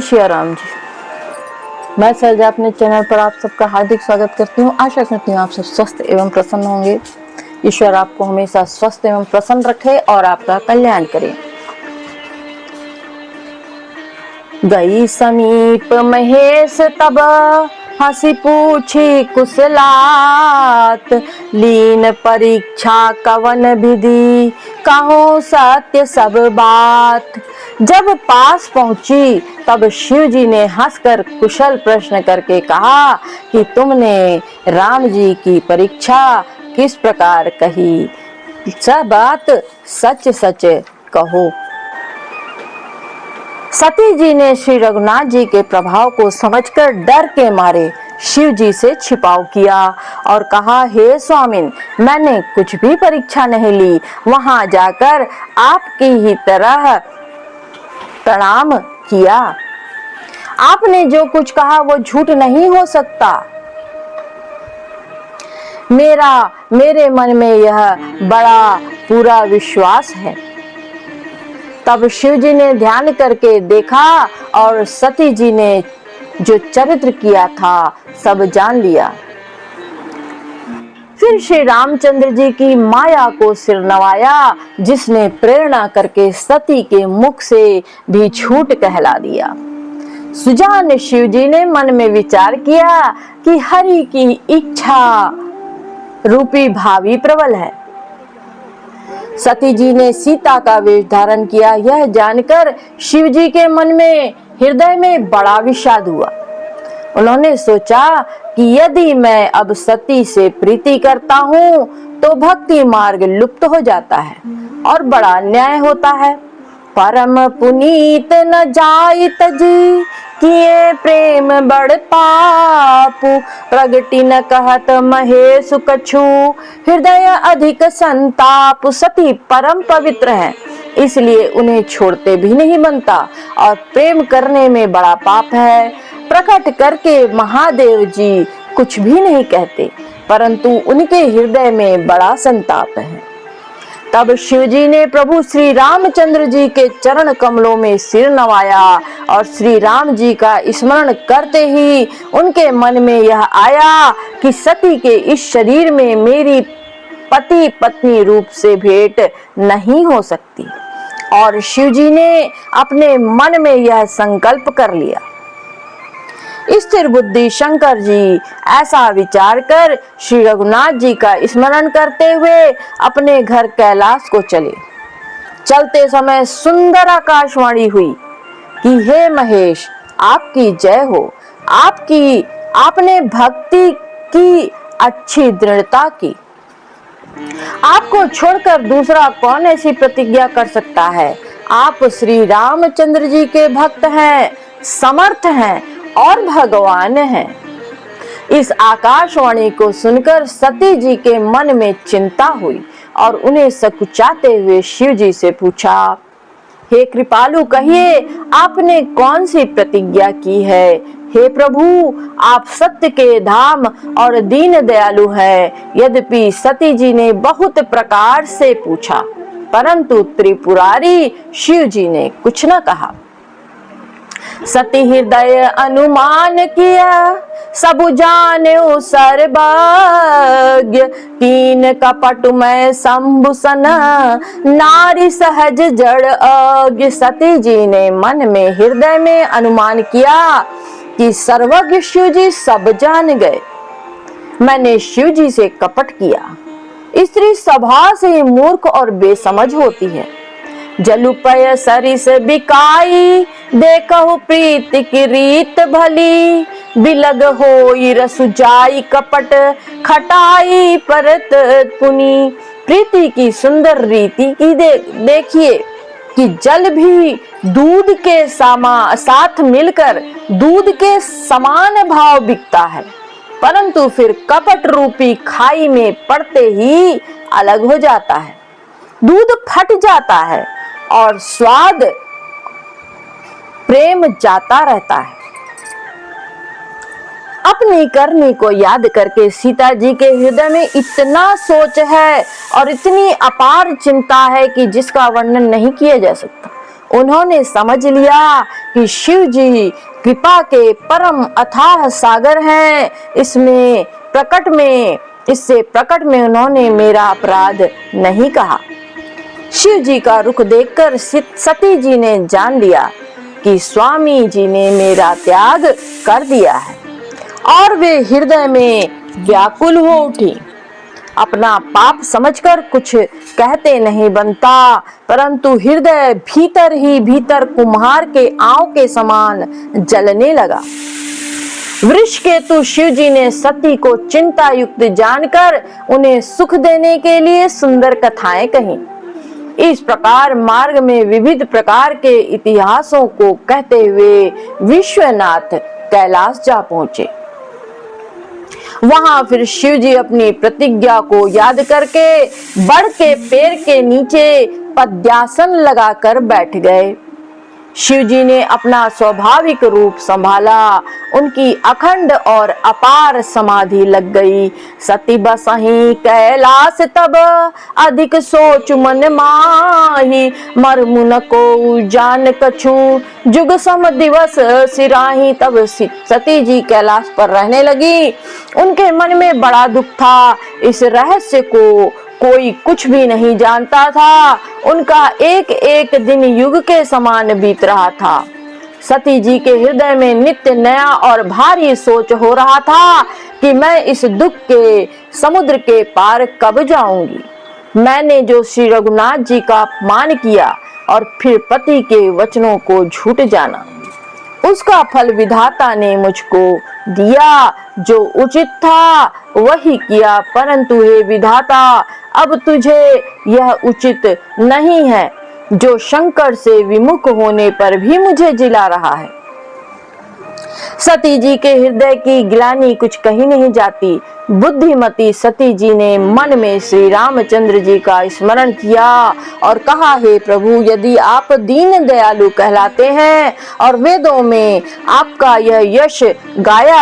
श्री राम जी, मैं सैलजा अपने चैनल पर आप सबका हार्दिक स्वागत करती हूँ। आशा करती हूँ आप सब स्वस्थ एवं प्रसन्न होंगे। ईश्वर आपको हमेशा स्वस्थ एवं प्रसन्न रखे और आपका कल्याण करे। गई समीप महेश तब हंसी पूछी कुशलात, लीन परीक्षा कवन विधि कहूँ सत्य सब बात। जब पास पहुंची तब शिव जी ने हंसकर कुशल प्रश्न करके कहा कि तुमने राम जी की परीक्षा किस प्रकार कही, सब बात सच सच कहो। सती जी ने श्री रघुनाथ जी के प्रभाव को समझकर डर के मारे शिव जी से छिपाव किया और कहा, हे स्वामिन, मैंने कुछ भी परीक्षा नहीं ली। वहां जाकर आपकी ही तरह प्रणाम किया। आपने जो कुछ कहा वो झूठ नहीं हो सकता। मेरे मन में यह बड़ा पूरा विश्वास है। तब शिव जी ने ध्यान करके देखा और सती जी ने जो चरित्र किया था सब जान लिया। फिर श्री रामचंद्र जी की माया को सिर नवाया, जिसने प्रेरणा करके सती के मुख से भी झूठ कहला दिया। सुजान शिव जी ने मन में विचार किया कि हरि की इच्छा रूपी भावी प्रबल है। सती जी ने सीता का वेश धारण किया। यह जानकर शिव जी के मन में हृदय में बड़ा विषाद हुआ। उन्होंने सोचा कि यदि मैं अब सती से प्रीति करता हूँ तो भक्ति मार्ग लुप्त हो जाता है और बड़ा अन्याय होता है। परम पुनीत न जाय तजी, किए प्रेम बड़ पापु, प्रगति न कहत महेश कछु, हृदय अधिक संताप। सती परम पवित्र है, इसलिए उन्हें छोड़ते भी नहीं बनता और प्रेम करने में बड़ा पाप है। प्रकट करके महादेव जी कुछ भी नहीं कहते, परंतु उनके हृदय में बड़ा संताप है। तब शिव जी ने प्रभु श्री रामचंद्र जी के चरण कमलों में सिर नवाया और श्री राम जी का स्मरण करते ही उनके मन में यह आया कि सती के इस शरीर में मेरी पति पत्नी रूप से भेंट नहीं हो सकती। और शिव जी ने अपने मन में यह संकल्प कर लिया। स्थिर बुद्धि शंकर जी ऐसा विचार कर श्री रघुनाथ जी का स्मरण करते हुए अपने घर कैलाश को चले। चलते समय सुंदर आकाशवाणी हुई कि हे महेश, आपकी जय हो। आपने भक्ति की अच्छी दृढ़ता की। आपको छोड़कर दूसरा कौन ऐसी प्रतिज्ञा कर सकता है। आप श्री रामचंद्र जी के भक्त हैं, समर्थ हैं और भगवान है। इस आकाशवाणी को सुनकर सती जी के मन में चिंता हुई और उन्हें सकुचाते हुए शिव जी से पूछा, हे कृपालु, कहिए आपने कौन सी प्रतिज्ञा की है। हे प्रभु, आप सत्य के धाम और दीन दयालु हैं। यद्यपि सती जी ने बहुत प्रकार से पूछा, परंतु त्रिपुरारी शिव जी ने कुछ न कहा। सती हृदय अनुमान किया, सब जान्यो सर्वज्ञ, तीन कपट में शंभुसन, नारी सहज जड़ अज्ञ। सती जी ने मन में हृदय में अनुमान किया कि सर्वज्ञ शिव जी सब जान गए। मैंने शिव जी से कपट किया। स्त्री स्वभाव से मूर्ख और बेसमझ होती है। जलुपय सरिस बिकाई, देखहु प्रीति की रीत भली, बिलग होई रसु जाई कपट, खटाई परत पुनी। प्रीति की सुंदर रीति की देखिए कि जल भी दूध के साथ मिलकर दूध के समान भाव बिकता है, परंतु फिर कपट रूपी खाई में पड़ते ही अलग हो जाता है। दूध फट जाता है और स्वाद प्रेम जाता रहता है। अपनी करनी को याद करके सीता जी के हृदय में इतना सोच है और इतनी अपार चिंता है कि जिसका वर्णन नहीं किया जा सकता। उन्होंने समझ लिया कि शिव जी कृपा के परम अथाह सागर हैं। इससे प्रकट में उन्होंने मेरा अपराध नहीं कहा। शिव जी का रुख देखकर सती जी ने जान लिया कि स्वामी जी ने मेरा त्याग कर दिया है, और वे हृदय में व्याकुल हो उठी। अपना पाप समझकर कुछ कहते नहीं बनता, परंतु हृदय भीतर ही भीतर कुम्हार के आंव के समान जलने लगा। वृषकेतु शिव जी ने सती को चिंता युक्त जानकर उन्हें सुख देने के लिए सुंदर कथाएं कही। इस प्रकार मार्ग में विविध प्रकार के इतिहासों को कहते हुए विश्वनाथ कैलाश जा पहुंचे। वहां फिर शिव जी अपनी प्रतिज्ञा को याद करके बड़ के पेड़ के नीचे पद्यासन लगाकर बैठ गए। शिव जी ने अपना स्वाभाविक रूप संभाला। उनकी अखंड और अपार समाधि लग गई। सती बसहि कैलाश तब अधिक सोच मन माही, मरमु न को जान कछु जुग सम दिवस सिराही। तब सती जी कैलाश पर रहने लगी। उनके मन में बड़ा दुख था। इस रहस्य को कोई कुछ भी नहीं जानता था। उनका एक एक दिन युग के समान बीत रहा था। सती जी के हृदय में नित्य नया और भारी सोच हो रहा था कि मैं इस दुख के समुद्र के पार कब जाऊंगी। मैंने जो श्री रघुनाथ जी का अपमान किया और फिर पति के वचनों को झूठ जाना, उसका फल विधाता ने मुझको दिया। जो उचित था वही किया, परंतु हे विधाता, अब तुझे यह उचित नहीं है जो शंकर से विमुख होने पर भी मुझे जिला रहा है। सती जी के हृदय की ग्लानि कुछ कही नहीं जाती। बुद्धिमती सती जी ने मन में श्री रामचंद्र जी का स्मरण किया और कहा, हे प्रभु, यदि आप दीन दयालु कहलाते हैं और वेदों में आपका यह यश गाया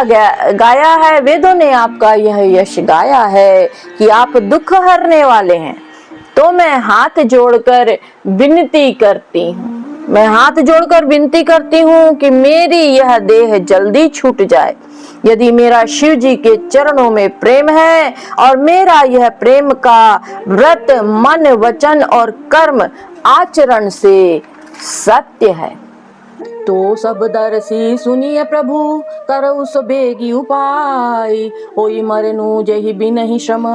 है, वेदों ने आपका यह यश गाया है कि आप दुख हरने वाले हैं, तो मैं हाथ जोड़कर विनती करती हूँ कि मेरी यह देह जल्दी छूट जाए। यदि मेरा शिव जी के चरणों में प्रेम है और मेरा यह प्रेम का व्रत मन वचन और कर्म आचरण से सत्य है, तो सब दर्शी सुनिए प्रभु करऊ सो बेगी उपाय। होई मरनु जहि बिनहि श्रम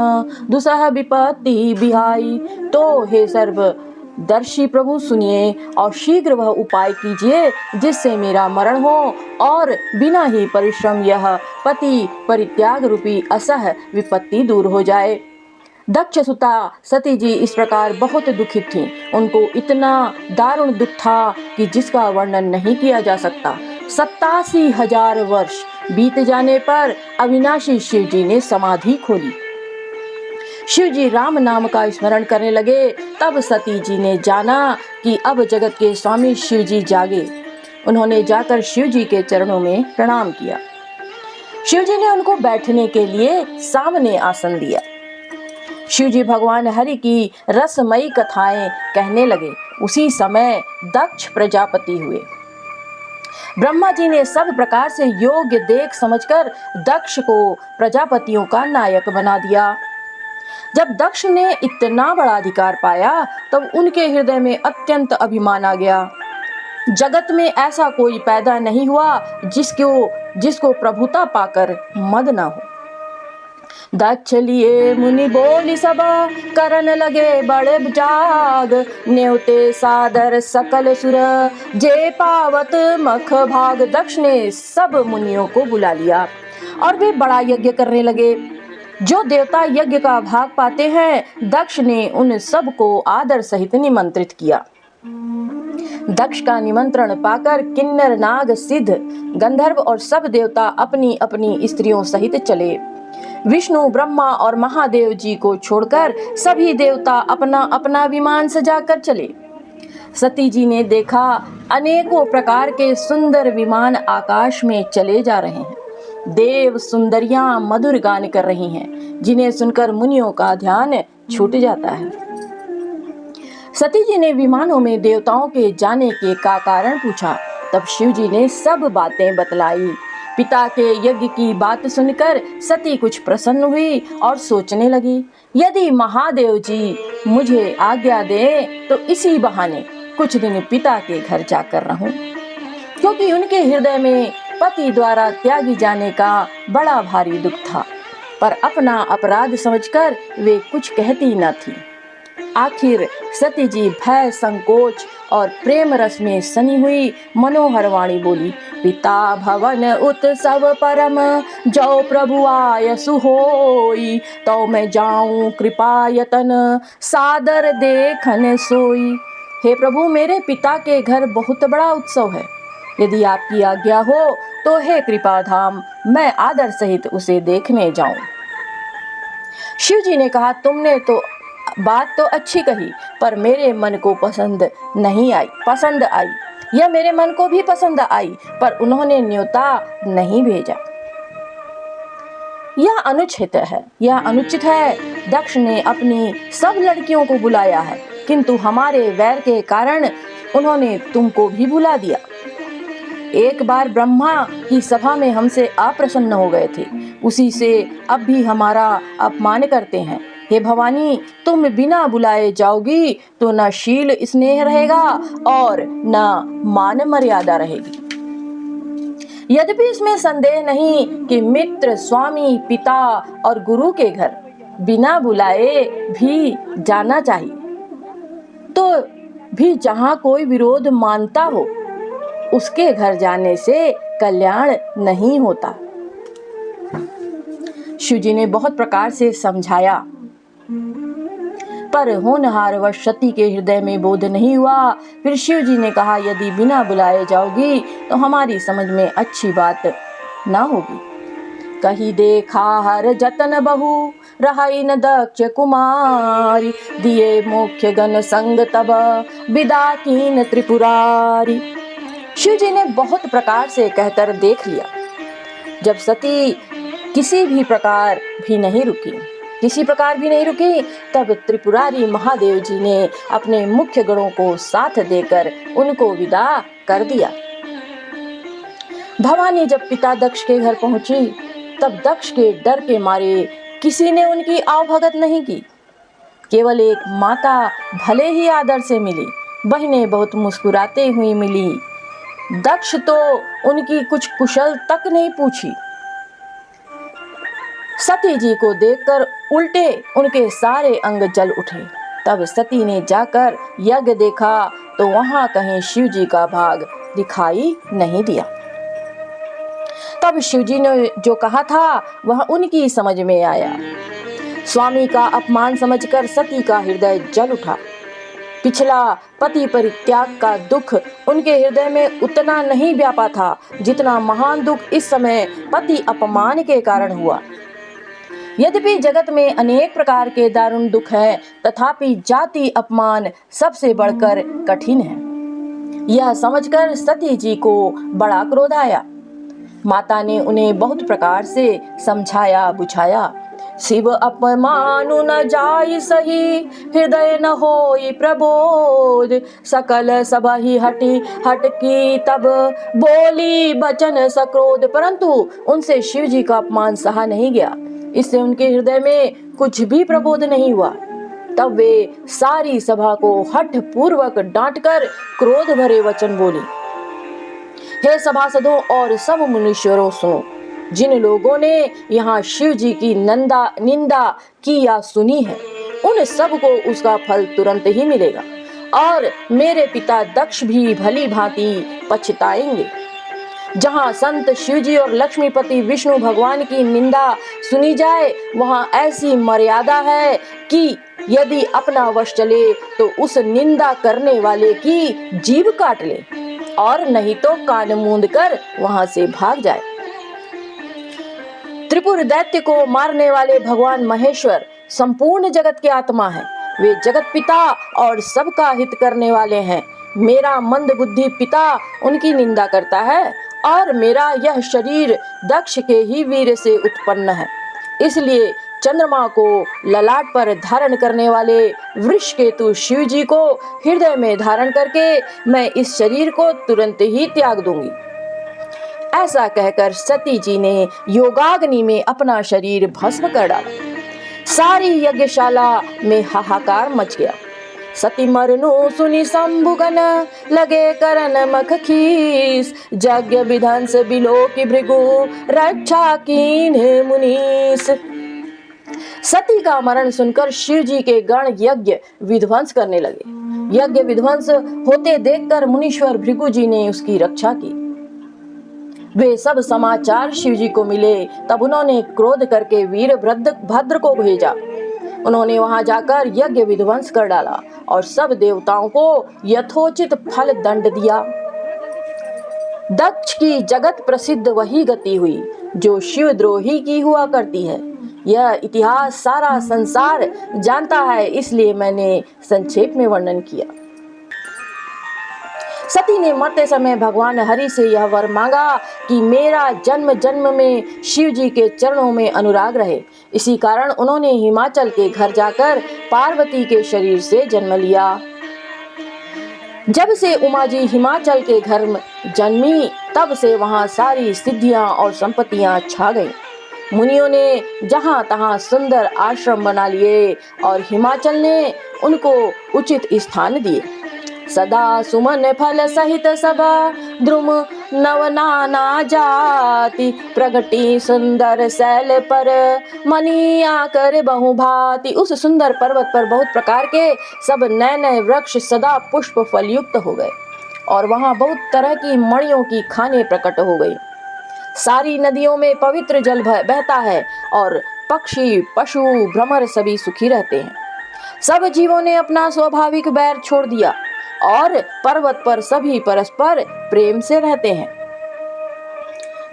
दुसह विपत्ति बिहाई। तो हे सर्व दर्शी प्रभु सुनिए और शीघ्र वह उपाय कीजिए जिससे मेरा मरण हो और बिना ही परिश्रम यह पति परित्याग रूपी असह विपत्ति दूर हो जाए। दक्ष सुता सती जी इस प्रकार बहुत दुखित थीं। उनको इतना दारुण दुख था कि जिसका वर्णन नहीं किया जा सकता। 87,000 वर्ष बीत जाने पर अविनाशी शिव जी ने समाधि खोली। शिव जी राम नाम का स्मरण करने लगे। तब सती जी ने जाना कि अब जगत के स्वामी शिव जी जागे। उन्होंने जाकर शिव जी के चरणों में प्रणाम किया। शिव जी ने उनको बैठने के लिए सामने आसन दिया। शिव जी भगवान हरि की रसमयी कथाएं कहने लगे। उसी समय दक्ष प्रजापति हुए। ब्रह्मा जी ने सब प्रकार से योग्य देख समझकर दक्ष को प्रजापतियों का नायक बना दिया। जब दक्ष ने इतना बड़ा अधिकार पाया तब उनके हृदय में अत्यंत अभिमान आ गया। जगत में ऐसा कोई पैदा नहीं हुआ जिसको प्रभुता पाकर मद न हो। दक्ष लिए मुनि बोली सब करन लगे बड़े जाग। न्योते सादर सकल सुर जे पावत मख भाग। दक्ष ने सब मुनियों को बुला लिया और वे बड़ा यज्ञ करने लगे। जो देवता यज्ञ का भाग पाते हैं दक्ष ने उन सब को आदर सहित निमंत्रित किया। दक्ष का निमंत्रण पाकर किन्नर नाग सिद्ध गंधर्व और सब देवता अपनी अपनी स्त्रियों सहित चले। विष्णु ब्रह्मा और महादेव जी को छोड़कर सभी देवता अपना अपना विमान सजाकर चले। सती जी ने देखा अनेकों प्रकार के सुंदर विमान आकाश में चले जा रहे हैं। देव सुंदरियां मधुर गान कर रही हैं जिन्हें सुनकर मुनियों का ध्यान छूट जाता है। सती जी ने विमानों में देवताओं के जाने के का कारण पूछा। तब शिव जी ने सब बातें बतलाई। पिता के यज्ञ की बात सुनकर सती कुछ प्रसन्न हुई और सोचने लगी, यदि महादेव जी मुझे आज्ञा दें तो इसी बहाने कुछ दिन पिता के घर जाकर रहूं, क्योंकि उनके हृदय में पति द्वारा त्यागी जाने का बड़ा भारी दुख था, पर अपना अपराध समझकर वे कुछ कहती न थी। आखिर सती जी भय, संकोच और प्रेम रस में सनी हुई मनोहर वाणी बोली, पिता भवन उत्सव परम जो प्रभु आयसु होई, तो मैं जाऊं कृपा यतन सादर देखन सोई। हे प्रभु, मेरे पिता के घर बहुत बड़ा उत्सव है, यदि आपकी आज्ञा हो तो हे कृपा धाम, मैं आदर सहित उसे देखने जाऊं। शिव जी ने कहा, तुमने तो बात तो अच्छी कही, पर मेरे मन को पसंद आई। यह मेरे मन को भी पसंद आई, पर उन्होंने न्योता नहीं भेजा। यह अनुचित है। दक्ष ने अपनी सब लड़कियों को बुलाया है, किंतु हमारे वैर के कारण उन्होंने तुमको भी बुला दिया। एक बार ब्रह्मा की सभा में हमसे अप्रसन्न हो गए थे, उसी से अब भी हमारा अपमान करते हैं। हे भवानी, तुम बिना बुलाए जाओगी तो न शील स्नेह रहेगा और न मान मर्यादा रहेगी। यद्यपि इसमें संदेह नहीं कि मित्र, स्वामी, पिता और गुरु के घर बिना बुलाए भी जाना चाहिए, तो भी जहाँ कोई विरोध मानता हो उसके घर जाने से कल्याण नहीं होता। शिव जी ने बहुत प्रकार से समझाया, पर होनहारवश सती के हृदय में बोध नहीं हुआ। फिर शिव जी ने कहा, यदि बिना बुलाए जाओगी तो हमारी समझ में अच्छी बात ना होगी। कही देखा हर जतन बहु रहाई न दक्ष कुमारी, दिए मुख्य गण संग तब विदा कीन त्रिपुरारी। शिव जी ने बहुत प्रकार से कहकर देख लिया, जब सती किसी प्रकार भी नहीं रुकी, तब त्रिपुरारी महादेव जी ने अपने मुख्य गणों को साथ देकर उनको विदा कर दिया। भवानी जब पिता दक्ष के घर पहुंची, तब दक्ष के डर के मारे किसी ने उनकी आवभगत नहीं की। केवल एक माता भले ही आदर से मिली, बहनें बहुत मुस्कुराते हुई मिली। दक्ष तो उनकी कुछ कुशल तक नहीं पूछी। सती जी को देखकर उल्टे उनके सारे अंग जल उठे। तब सती ने जाकर यज्ञ देखा तो वहां कहीं शिव जी का भाग दिखाई नहीं दिया। तब शिव जी ने जो कहा था वह उनकी समझ में आया। स्वामी का अपमान समझकर सती का हृदय जल उठा। पिछला पति परित्याग का दुख उनके हृदय में उतना नहीं व्यापा था जितना महान दुख इस समय पति अपमान के कारण हुआ। यद्यपि जगत में अनेक प्रकार के दारुण दुख हैं, तथापि जाति अपमान सबसे बढ़कर कठिन है। यह समझकर सती जी को बड़ा क्रोध आया। माता ने उन्हें बहुत प्रकार से समझाया बुझाया। शिव अपमानु न जाय सही, हृदय न होई प्रबोध, सकल सबहि हटकी तब बोली बचन सक्रोध। परंतु उनसे शिव जी का अपमान सहा नहीं गया, इससे उनके हृदय में कुछ भी प्रबोध नहीं हुआ। तब वे सारी सभा को हठ पूर्वक डांटकर क्रोध भरे वचन बोले, हे सभासदों और सब मुनीश्वरों सुनो, जिन लोगों ने यहाँ शिव जी की निंदा की या सुनी है, उन सब को उसका फल तुरंत ही मिलेगा और मेरे पिता दक्ष भी भली भांति पछताएंगे। जहाँ संत शिवजी और लक्ष्मीपति विष्णु भगवान की निंदा सुनी जाए, वहाँ ऐसी मर्यादा है कि यदि अपना वश चले तो उस निंदा करने वाले की जीभ काट ले और नहीं तो कान मूंद कर वहाँ से भाग जाए। त्रिपुर दैत्य को मारने वाले भगवान महेश्वर संपूर्ण जगत के आत्मा हैं। वे जगत पिता और सबका हित करने वाले हैं। मेरा मंद बुद्धि पिता उनकी निंदा करता है और मेरा यह शरीर दक्ष के ही वीर से उत्पन्न है, इसलिए चंद्रमा को ललाट पर धारण करने वाले वृषकेतु शिव जी को हृदय में धारण करके मैं इस शरीर को तुरंत ही त्याग दूंगी। ऐसा कहकर सती जी ने योगाग्नि में अपना शरीर भस्म कर डाला। सारी यज्ञशाला में हाहाकार मच गया। सती मरनु सुनी शंभुगन लगे करन मख खीस, यज्ञ विध्वंस बिलो की भृगु रक्षा कीन मुनीस। सती का मरण सुनकर शिव जी के गण यज्ञ विध्वंस करने लगे। यज्ञ विध्वंस होते देखकर मुनीश्वर भृगु जी ने उसकी रक्षा की। वे सब समाचार शिव जी को मिले, तब उन्होंने क्रोध करके वीरभद्र को भेजा। उन्होंने वहां जाकर यज्ञ विध्वंस कर डाला और सब देवताओं को यथोचित फल दंड दिया। दक्ष की जगत प्रसिद्ध वही गति हुई जो शिवद्रोही की हुआ करती है। यह इतिहास सारा संसार जानता है, इसलिए मैंने संक्षेप में वर्णन किया। सती ने मरते समय भगवान हरि से यह वर मांगा कि मेरा जन्म जन्म में शिव जी के चरणों में अनुराग रहे। इसी कारण उन्होंने हिमाचल के घर जाकर पार्वती के शरीर से जन्म लिया। जब से उमा जी हिमाचल के घर जन्मी, तब से वहां सारी सिद्धियां और संपत्तियां छा गईं। मुनियों ने जहां तहां सुंदर आश्रम बना लिए और हिमाचल ने उनको उचित स्थान दिए। सदा सुमन फल सहित सभा द्रुम नव नाना जाति, प्रगति सुंदर शैल पर मनिया कर बहु भांति। उस सुंदर पर्वत पर बहुत प्रकार के सब नए नए वृक्ष सदा पुष्प फल युक्त हो गए और वहां बहुत तरह की मणियों की खानें प्रकट हो गई। सारी नदियों में पवित्र जल बहता है और पक्षी पशु भ्रमर सभी सुखी रहते हैं। सब जीवों ने अपना स्वाभाविक बैर छोड़ दिया और पर्वत पर सभी परस्पर प्रेम से रहते हैं।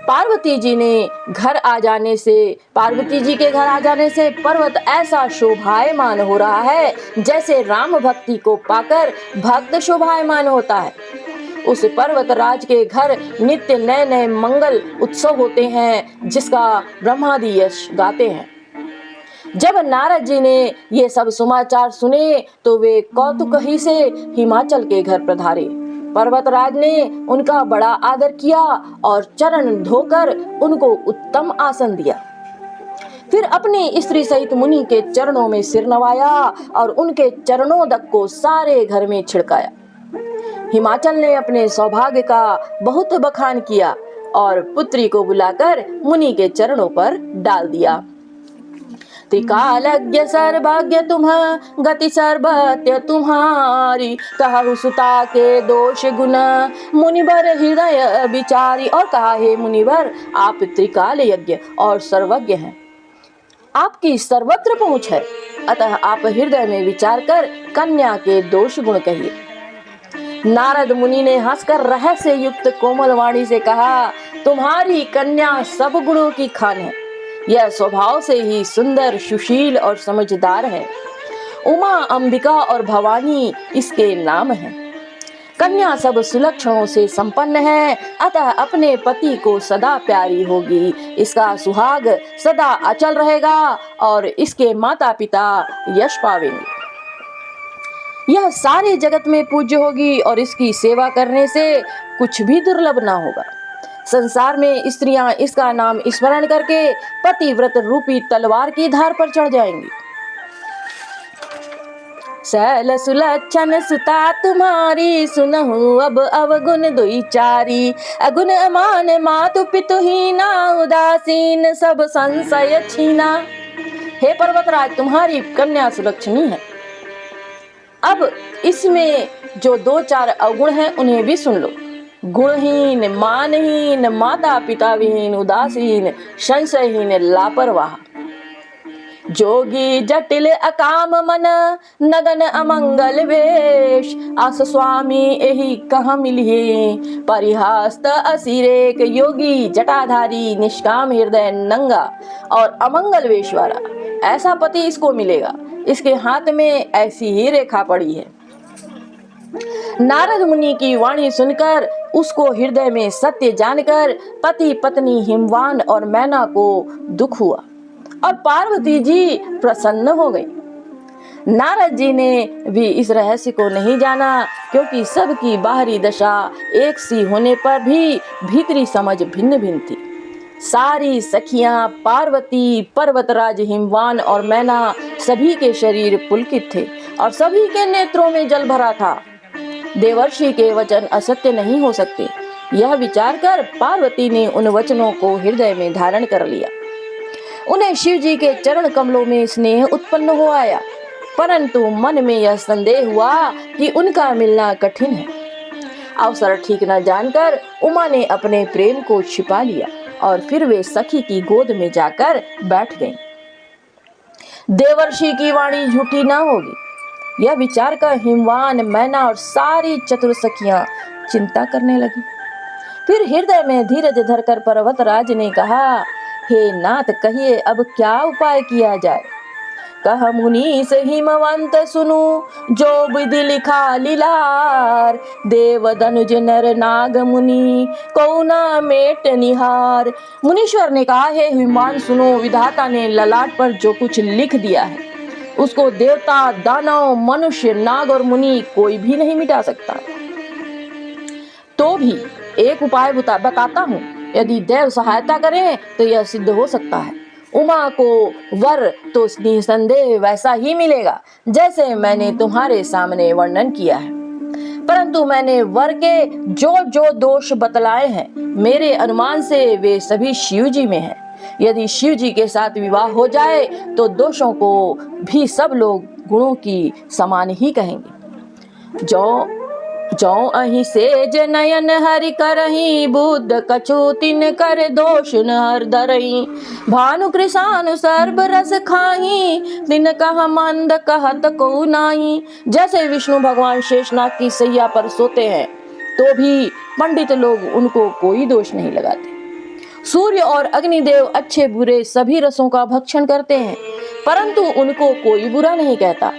पार्वती जी के घर आ जाने से पर्वत ऐसा शोभायमान हो रहा है जैसे राम भक्ति को पाकर भक्त शोभायमान होता है। उस पर्वत राज के घर नित्य नए नए मंगल उत्सव होते हैं, जिसका ब्रह्मादि यश गाते हैं। जब नारद जी ने ये सब समाचार सुने तो वे कौतुक ही से हिमाचल के घर पधारे। पर्वतराज ने उनका बड़ा आदर किया और चरण धोकर उनको उत्तम आसन दिया। फिर अपनी स्त्री सहित मुनि के चरणों में सिर नवाया और उनके चरणोदक को सारे घर में छिड़काया। हिमाचल ने अपने सौभाग्य का बहुत बखान किया और पुत्री को बुलाकर मुनि के चरणों पर डाल दिया। त्रिकालज्ञ सर्वज्ञ तुम्ह गति सर्वत्य तुम्हारी, कहु सुता के दोष गुण मुनिवर हृदय विचारी। और कहा, हे मुनिवर, आप त्रिकाल यज्ञ और सर्वज्ञ हैं, आपकी सर्वत्र पहुंच है, अतः आप हृदय में विचार कर कन्या के दोष गुण कहिए। नारद मुनि ने हंसकर रहस्य युक्त कोमल वाणी से कहा, तुम्हारी कन्या सब गुणों की खान है। यह स्वभाव से ही सुंदर, सुशील और समझदार है। उमा, अंबिका और भवानी इसके नाम हैं। कन्या सब सुलक्षणों से संपन्न है, अतः अपने पति को सदा प्यारी होगी। इसका सुहाग सदा अचल रहेगा और इसके माता पिता यश पावेंगे। यह सारे जगत में पूज्य होगी और इसकी सेवा करने से कुछ भी दुर्लभ ना होगा। संसार में स्त्रियां इसका नाम स्मरण करके पतिव्रत रूपी तलवार की धार पर चढ़ जाएंगी। शैल सुलक्षण सुता तुम्हारी, सुनहु अब अवगुण दुई चारी। अगुण अमान मातु पितुहीना, उदासीन सब संशय छीना। हे पर्वतराज, तुम्हारी कन्या सुलक्षणी है। अब इसमें जो दो चार अवगुण हैं उन्हें भी सुन लो। गुणहीन, मानहीन, माता पिता विहीन, उदासीन, संशयहीन, लापरवाह, जोगी जटिल अकाम मन, नगन अमंगल वेश। आस स्वामी यही कहाँ मिलिए, परिहास्त असिरेक। योगी, जटाधारी, निष्काम हृदय, नंगा और अमंगल वेश वाला, ऐसा पति इसको मिलेगा। इसके हाथ में ऐसी ही रेखा पड़ी है। नारद मुनि की वाणी सुनकर उसको हृदय में सत्य जानकर पति पत्नी हिमवान और मैना को दुख हुआ। और पार्वती जी प्रसन्न हो गई। नारद जी ने भी इस रहस्य को नहीं जाना, क्योंकि सबकी बाहरी दशा एक सी होने पर भी भीतरी समझ भिन्न भिन्न थी। सारी सखियां, पार्वती, पर्वतराज हिमवान और मैना, सभी के शरीर पुलकित थे और सभी के नेत्रों में जल भरा था। देवर्षि के वचन असत्य नहीं हो सकते, यह विचार कर पार्वती ने उन वचनों को हृदय में धारण कर लिया। उन्हें शिव जी के चरण कमलों में स्नेह उत्पन्न हो आया, परंतु मन में यह संदेह हुआ कि उनका मिलना कठिन है। अवसर ठीक न जानकर उमा ने अपने प्रेम को छिपा लिया और फिर वे सखी की गोद में जाकर बैठ गईं। देवर्षि की वाणी झूठी न होगी, यह विचार कर हिमवान, मैना और सारी चतुर सखियां चिंता करने लगी। फिर हृदय में धीरज धरकर पर्वतराज ने कहा, हे नाथ, कहिए अब क्या उपाय किया जाए। कह मुनीस हिमवंत सुनु, जो विधि लिखा लीलार। देव धनुज नर नाग मुनि, कौना मेट निहार। मुनीश्वर ने कहा, हे हिमवान सुनो, विधाता ने ललाट पर जो कुछ लिख दिया है उसको देवता, दानव, मनुष्य, नाग और मुनि कोई भी नहीं मिटा सकता। तो भी एक उपाय बताता हूँ, यदि देव सहायता करें तो यह सिद्ध हो सकता है। उमा को वर तो निसंदेह वैसा ही मिलेगा जैसे मैंने तुम्हारे सामने वर्णन किया है, परंतु मैंने वर के जो जो दोष बतलाए हैं, मेरे अनुमान से वे सभी शिव जी में हैं। यदि शिव जी के साथ विवाह हो जाए तो दोषों को भी सब लोग गुणों की समान ही कहेंगे। जो अहि सेज नयन हरि करही, बुद्ध कछु तिन कर दोष न हर धरही। भानु कृषानु सर्ब रस खाही, तिन कह मंद कहत को नाही। जैसे विष्णु भगवान शेषनाग की सैया पर सोते हैं तो भी पंडित लोग उनको कोई दोष नहीं लगाते। सूर्य और अग्निदेव अच्छे बुरे सभी रसों का भक्षण करते हैं, परंतु उनको कोई बुरा नहीं कहता।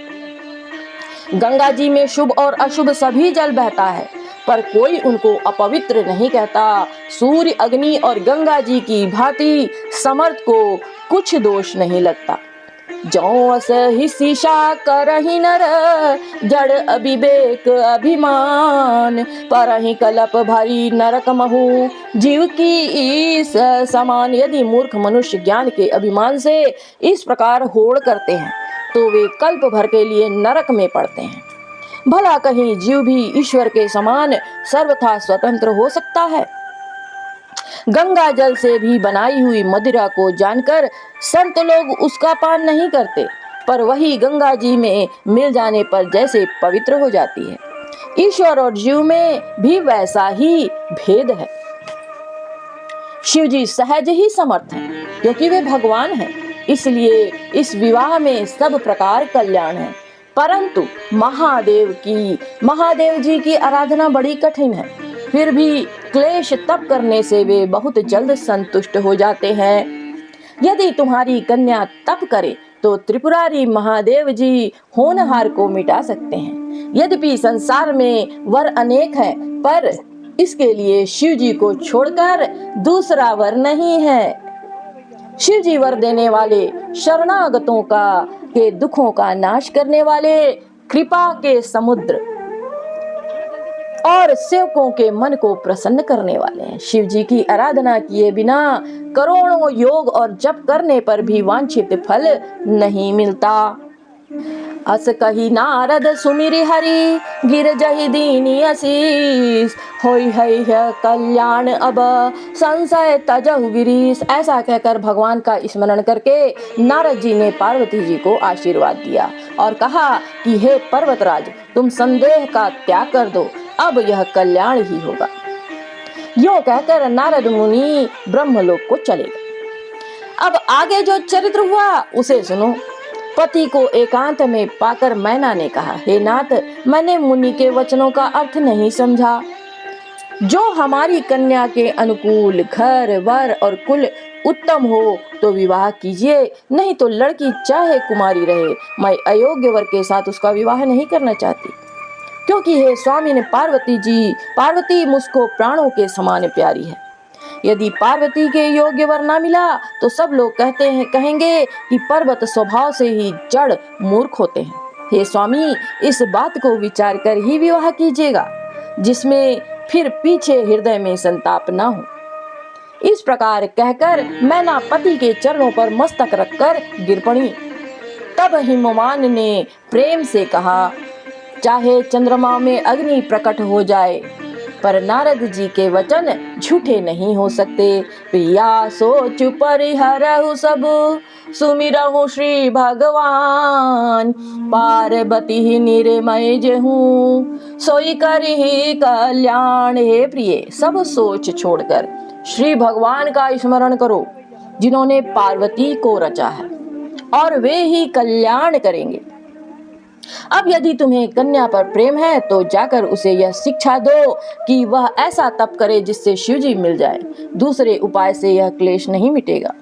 गंगा जी में शुभ और अशुभ सभी जल बहता है, पर कोई उनको अपवित्र नहीं कहता। सूर्य, अग्नि और गंगा जी की भांति समर्थ को कुछ दोष नहीं लगता। जो अस ही शीशा करही नर, जड़ अविवेक अभिमान। परहि कलप भरी नरक महु, जीव की ईस समान। यदि मूर्ख मनुष्य ज्ञान के अभिमान से इस प्रकार होड़ करते हैं तो वे कल्प भर के लिए नरक में पड़ते हैं। भला कहीं जीव भी ईश्वर के समान सर्वथा स्वतंत्र हो सकता है। गंगा जल से भी बनाई हुई मदिरा को जानकर संत लोग उसका पान नहीं करते, पर वही गंगा जी में मिल जाने पर जैसे पवित्र हो जाती है। ईश्वर और जीव में भी वैसा ही भेद है। शिव जी सहज ही समर्थ हैं, क्योंकि वे भगवान हैं, इसलिए इस विवाह में सब प्रकार कल्याण है। परंतु महादेव जी की आराधना बड़ी कठिन है, फिर भी क्लेश तप करने से वे बहुत जल्द संतुष्ट हो जाते हैं। यदि तुम्हारी कन्या तप करे तो त्रिपुरारी महादेव जी होनहार को मिटा सकते हैं। यद्यपि संसार में वर अनेक हैं, पर इसके लिए शिव जी को छोड़कर दूसरा वर नहीं है। शिव जी वर देने वाले, शरणागतों के दुखों का नाश करने वाले, कृपा के समुद्र और सेवकों के मन को प्रसन्न करने वाले हैं। शिव जी की आराधना किए बिना करोड़ों योग और जप करने पर भी वांछित फल नहीं मिलता। अस कही नारद सुमिरि हरि, गिर जहि दीनी आशीष। होई है कल्याण अब संशय तजहु गिरीश। ऐसा कहकर भगवान का स्मरण करके नारद जी ने पार्वती जी को आशीर्वाद दिया और कहा कि हे पर्वतराज, तुम संदेह का त्याग कर दो, अब यह कल्याण ही होगा। यो कहकर नारद मुनि ब्रह्मलोक को चले गए। अब आगे जो चरित्र हुआ उसे सुनो। पति को एकांत में पाकर मैना ने कहा, हे नाथ, मैंने मुनि के वचनों का अर्थ नहीं समझा। जो हमारी कन्या के अनुकूल घर, वर और कुल उत्तम हो तो विवाह कीजिए, नहीं तो लड़की चाहे कुमारी रहे, मैं अयोग्य वर के साथ उसका विवाह नहीं करना चाहती। क्योंकि हे स्वामी ने पार्वती मुझको प्राणों के समान प्यारी है। यदि पार्वती के योग्य वर न मिला तो सब लोग कहेंगे कि पर्वत स्वभाव से ही जड़ मूर्ख होते हैं। हे स्वामी, इस बात को विचार कर ही विवाह कीजिएगा, जिसमें फिर पीछे हृदय में संताप न हो। इस प्रकार कहकर मैना पति के चरणों पर मस्तक रखकर गिर पड़ी। तब हिमवान ने प्रेम से कहा, चाहे चंद्रमा में अग्नि प्रकट हो जाए, पर नारद जी के वचन झूठे नहीं हो सकते। प्रिया सोच परिहरहु सब, सुमिरहु श्री भगवान। पार्वती निर्मय जेहू, सोई करहि कल्याण। हे प्रिय, सब सोच छोड़कर श्री भगवान का स्मरण करो, जिन्होंने पार्वती को रचा है, और वे ही कल्याण करेंगे। अब यदि तुम्हें कन्या पर प्रेम है तो जाकर उसे यह शिक्षा दो कि वह ऐसा तप करे जिससे शिवजी मिल जाए। दूसरे उपाय से यह क्लेश नहीं मिटेगा।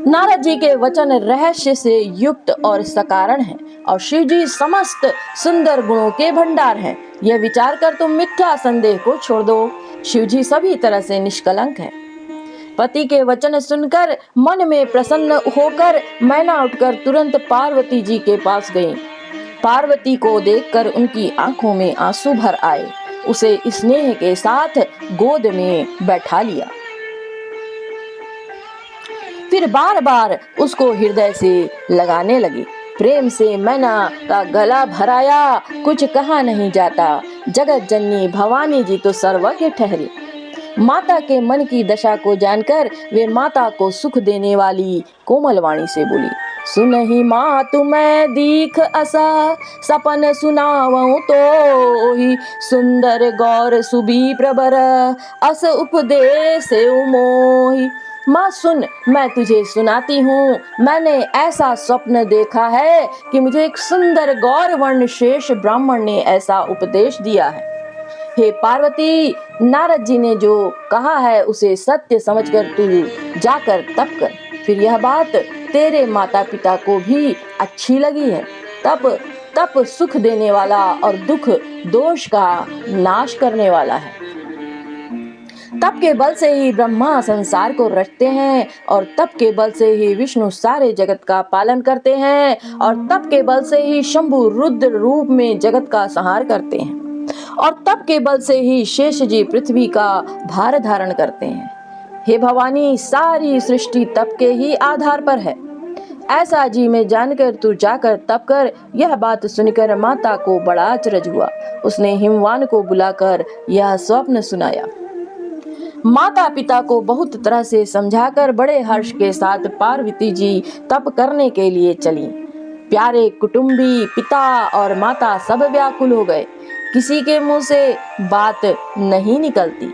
नारद जी के वचन रहस्य से युक्त और सकारण हैं, और शिवजी समस्त सुंदर गुणों के भंडार हैं। यह विचार कर तुम मिथ्या संदेह को छोड़ दो। शिवजी सभी तरह से निष्कलंक है। पति के वचन सुनकर मन में प्रसन्न होकर मैना उठकर तुरंत पार्वती जी के पास गई। पार्वती को देखकर उनकी आंखों में आंसू भर आए। उसे स्नेह के साथ गोद में बैठा लिया। फिर बार बार उसको हृदय से लगाने लगी। प्रेम से मैना का गला भराया, कुछ कहा नहीं जाता। जगत जननी भवानी जी तो सर्वज्ञ ठहरी। माता के मन की दशा को जानकर वे माता को सुख देने वाली कोमल वाणी से बोली, सुनहि मातु मैं दीख असा, सपन सुनावऊं तो ही। सुंदर गौर सुबी प्रबर, अस उपदेश मोहि। माँ सुन, मैं तुझे सुनाती हूँ। मैंने ऐसा स्वप्न देखा है कि मुझे एक सुंदर गौर वर्ण शेष ब्राह्मण ने ऐसा उपदेश दिया है। हे पार्वती, नारद जी ने जो कहा है उसे सत्य समझकर तू जाकर तप कर। फिर यह बात तेरे माता पिता को भी अच्छी लगी है। तप सुख देने वाला और दुख दोष का नाश करने वाला है। तप के बल से ही ब्रह्मा संसार को रचते हैं, और तप के बल से ही विष्णु सारे जगत का पालन करते हैं, और तप के बल से ही शंभु रुद्र रूप में जगत का संहार करते हैं, और तप के बल से ही शेष जी पृथ्वी का भार धारण करते हैं। हे भवानी, सारी सृष्टि तप के ही आधार पर है। ऐसा जी में जानकर तू जाकर तप कर। यह बात सुनकर माता को बड़ा अचरज हुआ। उसने हिमवान को बुलाकर यह स्वप्न सुनाया। माता पिता को बहुत तरह से समझाकर बड़े हर्ष के साथ पार्वती जी तप करने के लिए चली। प्यारे कुटुंबी, पिता और माता सब व्याकुल हो गए। किसी के मुंह से बात नहीं निकलती।